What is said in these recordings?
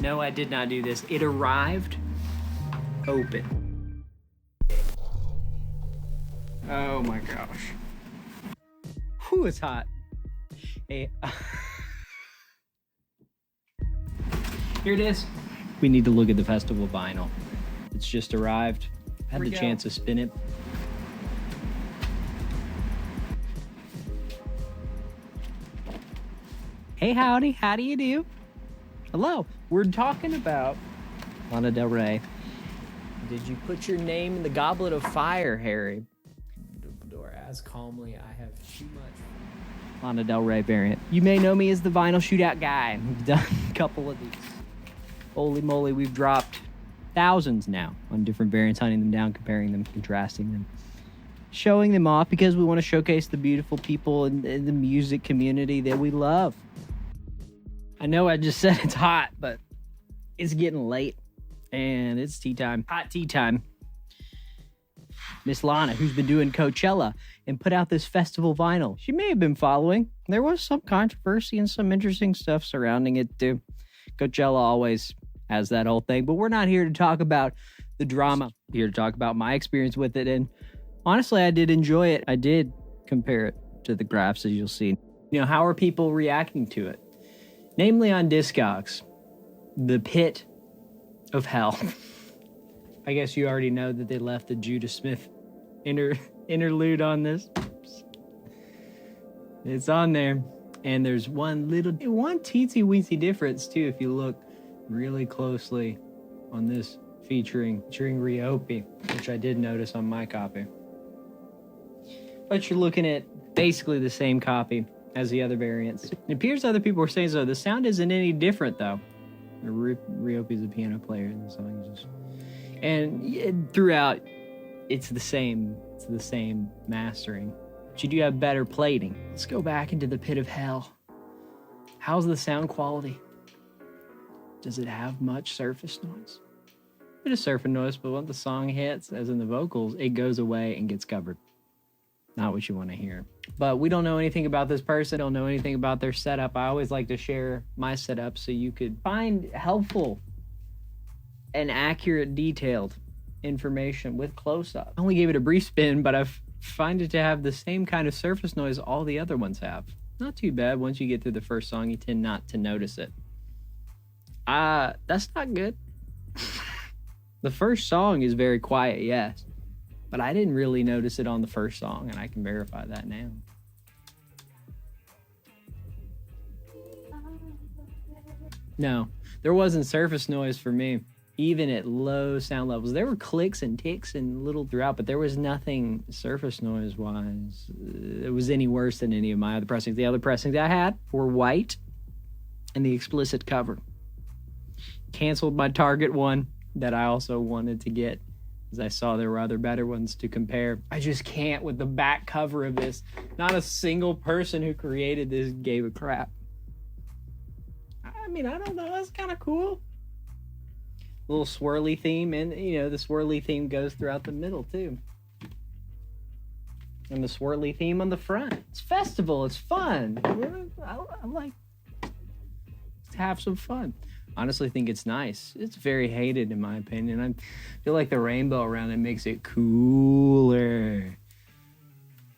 No, I did not do this. It arrived open. Oh my gosh. Whew, it's hot. Hey, here it is. We need to look at the festival vinyl. It's just arrived. Had the chance to spin it. Hey, howdy, how do you do? Hello, we're talking about Lana Del Rey. Did you put your name in the goblet of fire, Harry? Or as calmly, I have too much. Lana Del Rey variant. You may know me as the vinyl shootout guy. We've done a couple of these. Holy moly, we've dropped thousands now on different variants, hunting them down, comparing them, contrasting them, showing them off because we want to showcase the beautiful people in the music community that we love. I know I just said it's hot, but it's getting late and it's tea time. Hot tea time. Miss Lana, who's been doing Coachella and put out this festival vinyl. She may have been following. There was some controversy and some interesting stuff surrounding it too. Coachella always has that whole thing, but we're not here to talk about the drama. We're here to talk about my experience with it. And honestly, I did enjoy it. I did compare it to the graphs, as you'll see. You know, how are people reacting to it? Namely on Discogs, the pit of hell. I guess you already know that they left the Judah Smith interlude on this. It's on there. And there's one teensy weensy difference too if you look really closely on this featuring Ryopi, which I did notice on my copy. But you're looking at basically the same copy as the other variants. It appears other people were saying so. The sound isn't any different though. Ryopi's a piano player in the song. And throughout, it's the same mastering. But you do have better plating. Let's go back into the pit of hell. How's the sound quality? Does it have much surface noise? Bit of surface noise, but when the song hits, as in the vocals, it goes away and gets covered. Not what you want to hear. But we don't know anything about this person, don't know anything about their setup. I always like to share my setup so you could find helpful and accurate, detailed information with close-up. I only gave it a brief spin, but I find it to have the same kind of surface noise all the other ones have. Not too bad. Once you get through the first song, you tend not to notice it. That's not good. The first song is very quiet, yes. But I didn't really notice it on the first song, and I can verify that now. No, there wasn't surface noise for me, even at low sound levels. There were clicks and ticks and little throughout, but there was nothing surface noise-wise. It was any worse than any of my other pressings. The other pressings I had were white and the explicit cover. Canceled my Target one that I also wanted to get, as I saw there were other better ones to compare. I just can't with the back cover of this. Not a single person who created this gave a crap. I mean, I don't know. That's kind of cool. Little swirly theme, and you know, the swirly theme goes throughout the middle too. And the swirly theme on the front. It's festival. It's fun. I like to have some fun. Honestly think it's nice. It's very hated in my opinion. I feel like the rainbow around it makes it cooler.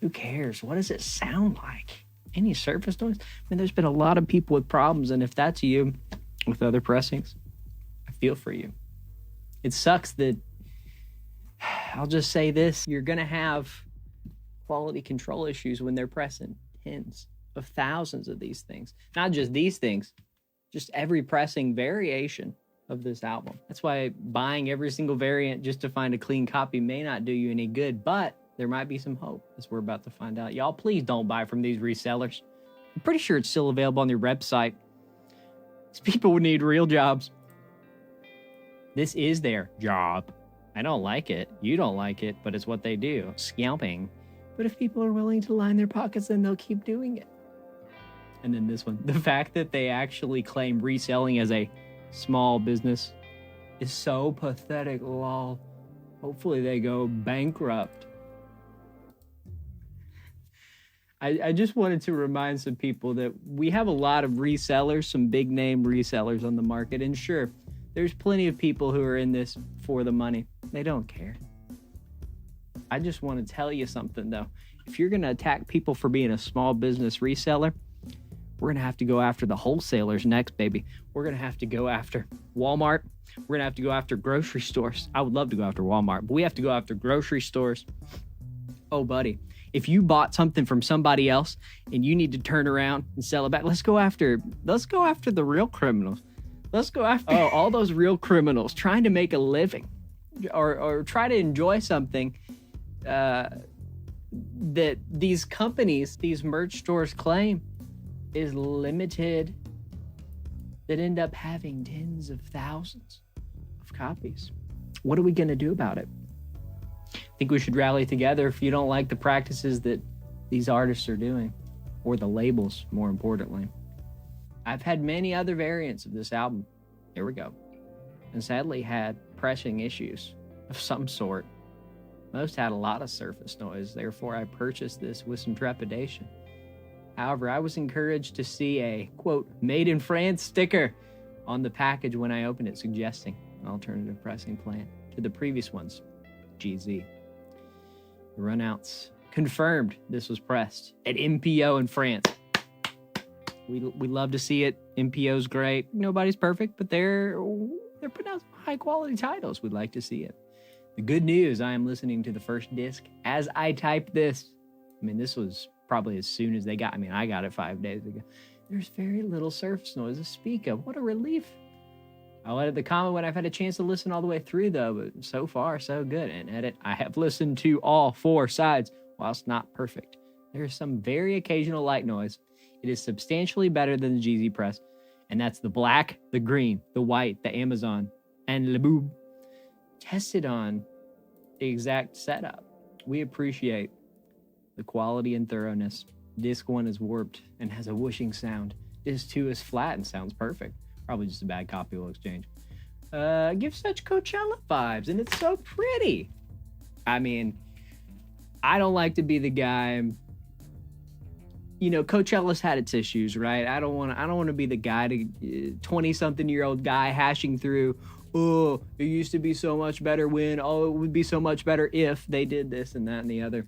Who cares? What does it sound like? Any surface noise? I mean, there's been a lot of people with problems, and if that's you with other pressings, I feel for you. It sucks that, I'll just say this, you're gonna have quality control issues when they're pressing tens of thousands of these things. Not just these things, just every pressing variation of this album. That's why buying every single variant just to find a clean copy may not do you any good, but there might be some hope, as we're about to find out. Y'all, please don't buy from these resellers. I'm pretty sure it's still available on their website. These people would need real jobs. This is their job. I don't like it. You don't like it, but it's what they do. Scalping. But if people are willing to line their pockets, then they'll keep doing it. And then this one, the fact that they actually claim reselling as a small business is so pathetic, lol. Hopefully they go bankrupt. I just wanted to remind some people that we have a lot of resellers, some big name resellers on the market. And sure, there's plenty of people who are in this for the money. They don't care. I just want to tell you something, though. If you're going to attack people for being a small business reseller, we're going to have to go after the wholesalers next, baby. We're going to have to go after Walmart. We're going to have to go after grocery stores. I would love to go after Walmart, but we have to go after grocery stores. Oh, buddy, if you bought something from somebody else and you need to turn around and sell it back, let's go after the real criminals. Let's go after all those real criminals trying to make a living or try to enjoy something that these companies, these merch stores claim is limited, that end up having tens of thousands of copies. What are we going to do about it? I think we should rally together if you don't like the practices that these artists are doing, or the labels, more importantly. I've had many other variants of this album. Here we go. And sadly had pressing issues of some sort. Most had a lot of surface noise, therefore I purchased this with some trepidation. However, I was encouraged to see a, quote, made in France sticker on the package when I opened it, suggesting an alternative pressing plan to the previous ones, GZ. The runouts confirmed this was pressed at MPO in France. We love to see it. MPO's great. Nobody's perfect, but they're putting out some high quality titles. We'd like to see it. The good news, I am listening to the first disc as I type this. I mean, this was probably as soon as they got, I got it 5 days ago. There's very little surface noise to speak of. What a relief. I'll edit the comment when I've had a chance to listen all the way through, though, but so far, so good. And edit, I have listened to all 4 sides, whilst not perfect. There is some very occasional light noise. It is substantially better than the GZ press, and that's the black, the green, the white, the Amazon, and Le Boob. Tested on the exact setup. We appreciate the quality and thoroughness. Disc 1 is warped and has a whooshing sound. Disc 2 is flat and sounds perfect. Probably just a bad copy we'll exchange. Gives such Coachella vibes, and it's so pretty. I mean, I don't like to be the guy. You know, Coachella's had its issues, right? I don't want to be the guy, to 20-something-year-old guy hashing through, oh, it used to be so much better when, oh, it would be so much better if they did this and that and the other.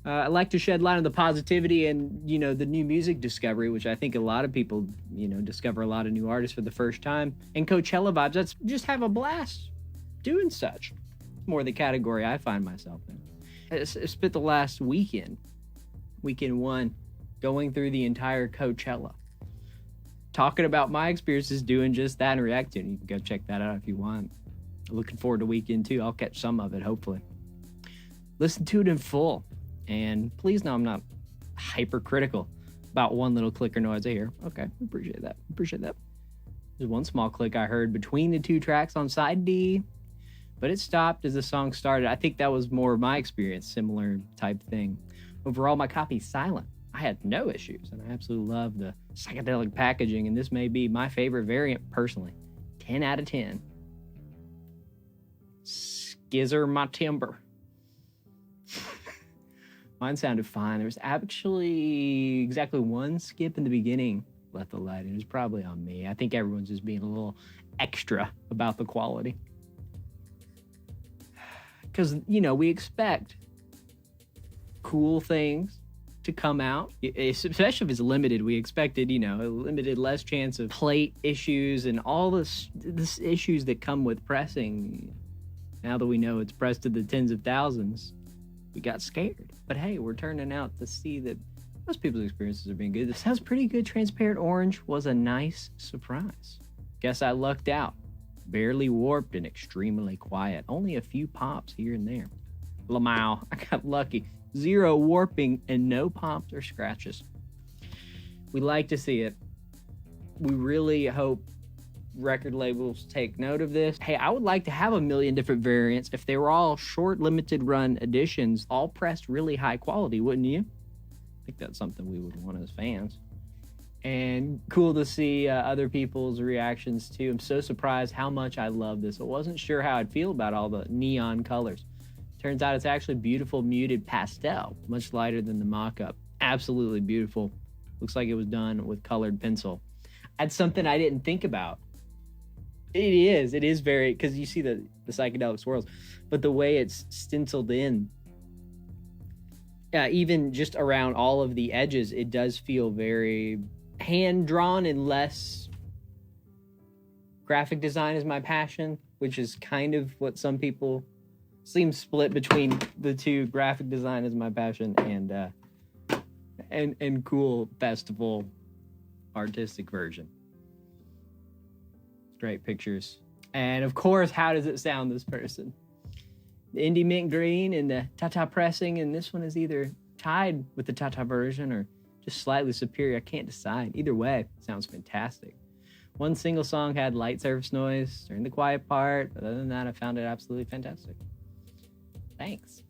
I like to shed light on the positivity and, you know, the new music discovery, which I think a lot of people, you know, discover a lot of new artists for the first time. And Coachella vibes, let's just have a blast doing such. More the category I find myself in. I spent the last weekend 1, going through the entire Coachella, talking about my experiences doing just that and reacting. You can go check that out if you want. Looking forward to weekend 2. I'll catch some of it, hopefully. Listen to it in full. And please know I'm not hypercritical about one little click or noise I hear. Okay, appreciate that. There's one small click I heard between the 2 tracks on side D, but it stopped as the song started. I think that was more of my experience, similar type thing. Overall, my copy's silent. I had no issues, and I absolutely love the psychedelic packaging, and this may be my favorite variant personally. 10 out of 10. Skizzer my timber. Mine sounded fine. There was actually exactly 1 skip in the beginning. Left the light. It was probably on me. I think everyone's just being a little extra about the quality. Because, you know, we expect cool things to come out, especially if it's limited. We expected, you know, a limited, less chance of plate issues and all this issues that come with pressing. Now that we know it's pressed to the tens of thousands, we got scared. But hey, we're turning out to see that most people's experiences are being good. This sounds pretty good. Transparent orange was a nice surprise. Guess I lucked out. Barely warped and extremely quiet. Only a few pops here and there. Lamau, I got lucky. 0 warping and no pops or scratches. We like to see it. We really hope record labels take note of this. Hey, I would like to have a million different variants if they were all short, limited run editions, all pressed really high quality, wouldn't you? I think that's something we would want as fans. And cool to see other people's reactions too. I'm so surprised how much I love this. I wasn't sure how I'd feel about all the neon colors. Turns out it's actually beautiful muted pastel, much lighter than the mock-up. absolutely beautiful. Looks like it was done with colored pencil. That's something I didn't think about. It is very, because you see the psychedelic swirls, but the way it's stenciled in, even just around all of the edges, it does feel very hand-drawn, and less graphic design is my passion, which is kind of what some people seem split between the two. Graphic design is my passion, and cool festival artistic version. Great pictures. And of course, how does it sound, this person? The indie mint green and the Tata pressing, and this one is either tied with the Tata version or just slightly superior. I can't decide. Either way, it sounds fantastic. One single song had light surface noise during the quiet part, but other than that, I found it absolutely fantastic. Thanks.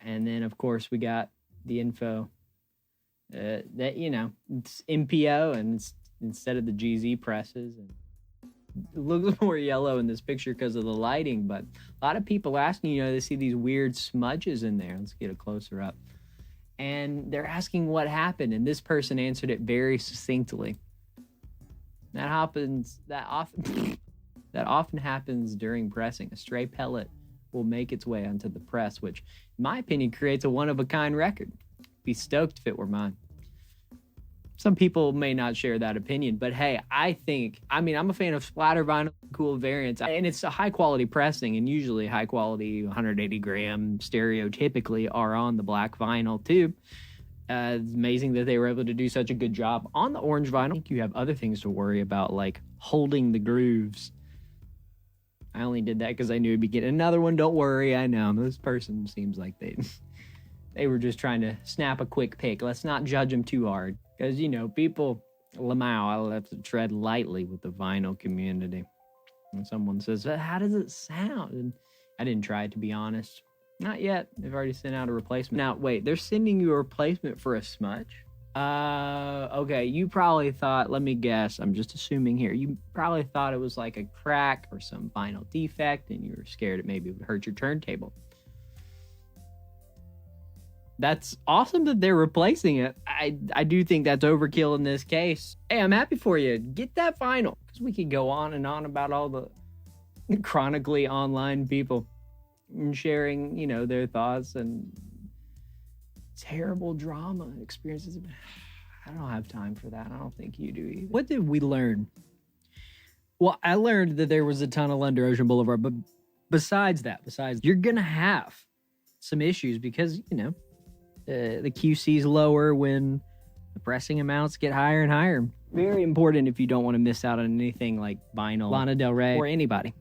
And then, of course, we got the info that, you know, it's MPO, and it's instead of the GZ presses, and it looks more yellow in this picture because of the lighting, but a lot of people asking, you know, they see these weird smudges in there. Let's get a closer up. And they're asking what happened, and this person answered it very succinctly. That often happens during pressing. A stray pellet will make its way onto the press, which, in my opinion, creates a one-of-a-kind record. Be stoked if it were mine. Some people may not share that opinion, but hey, I'm a fan of splatter vinyl, cool variants, and it's a high-quality pressing, and usually high-quality 180-gram stereo typically are on the black vinyl too. It's amazing that they were able to do such a good job on the orange vinyl. I think you have other things to worry about, like holding the grooves. I only did that because I knew it'd be getting another one. Don't worry, I know. This person seems like they were just trying to snap a quick pick. Let's not judge them too hard. Because, you know, people, I'll have to tread lightly with the vinyl community. When someone says, how does it sound? And I didn't try it, to be honest. Not yet. They've already sent out a replacement. Now, wait, they're sending you a replacement for a smudge? Okay, you probably thought, let me guess, I'm just assuming here, you probably thought it was like a crack or some vinyl defect, and you were scared it maybe would hurt your turntable. That's awesome that they're replacing it. I do think that's overkill in this case. Hey, I'm happy for you. Get that vinyl, because we could go on and on about all the chronically online people and sharing, you know, their thoughts and terrible drama experiences. I don't have time for that. I don't think you do either. What did we learn? Well, I learned that there was a tunnel under Ocean Boulevard, but besides you're gonna have some issues because, you know, the QC's lower when the pressing amounts get higher and higher. Very important if you don't want to miss out on anything like vinyl, Lana Del Rey, or anybody.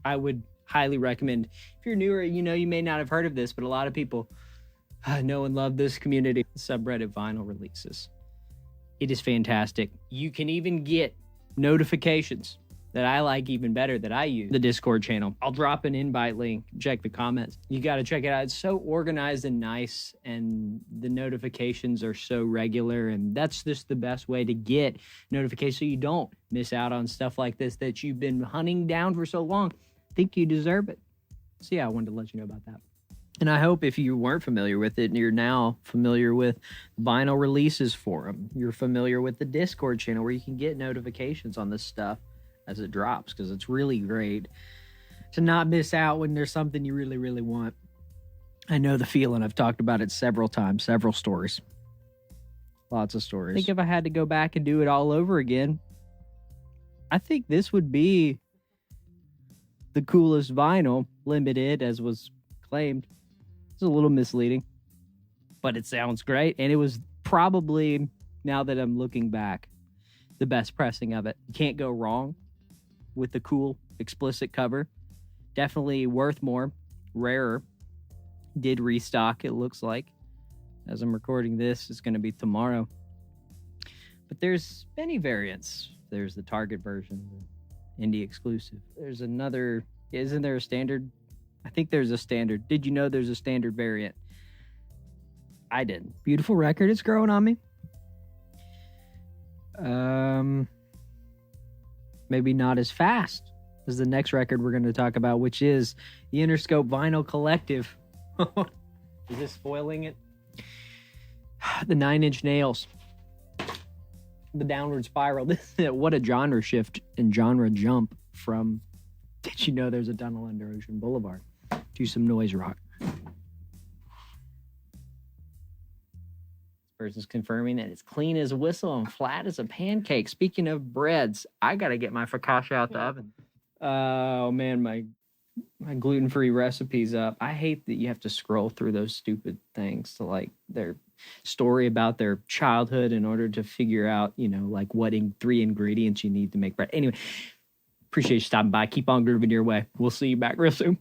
I would highly recommend. If you're newer, you know, you may not have heard of this, but a lot of people know and love this community. Subreddit vinyl releases. It is fantastic. You can even get notifications that I like even better, that I use the Discord channel. I'll drop an invite link. Check the comments. You got to check it out. It's so organized and nice, and the notifications are so regular, and that's just the best way to get notifications so you don't miss out on stuff like this that you've been hunting down for so long. I think you deserve it. So yeah, I wanted to let you know about that. And I hope if you weren't familiar with it, you're now familiar with Vinyl Releases Forum. You're familiar with the Discord channel where you can get notifications on this stuff as it drops, because it's really great to not miss out when there's something you really, really want. I know the feeling. I've talked about it several times, several stories. Lots of stories. I think if I had to go back and do it all over again, I think this would be the coolest vinyl, limited as was claimed. It's a little misleading, but it sounds great. And it was probably, now that I'm looking back, the best pressing of it. You can't go wrong with the cool explicit cover. Definitely worth more. Rarer. Did restock, it looks like. As I'm recording this, it's going to be tomorrow. But there's many variants. There's the Target version, the indie exclusive. There's another, isn't there a standard? I think there's a standard. Did you know there's a standard variant? I didn't. Beautiful record. It's growing on me. Maybe not as fast as the next record we're going to talk about, which is the Interscope Vinyl Collective. Is this spoiling it? The Nine Inch Nails. The Downward Spiral. What a genre shift and genre jump from Did You Know There's a Tunnel Under Ocean Boulevard to some noise rock. This person's confirming that it's clean as a whistle and flat as a pancake. Speaking of breads, I got to get my focaccia out the oven. Oh, man, my gluten-free recipes up. I hate that you have to scroll through those stupid things to like their story about their childhood in order to figure out, you know, like what 3 ingredients you need to make bread. Anyway, appreciate you stopping by. Keep on grooving your way. We'll see you back real soon.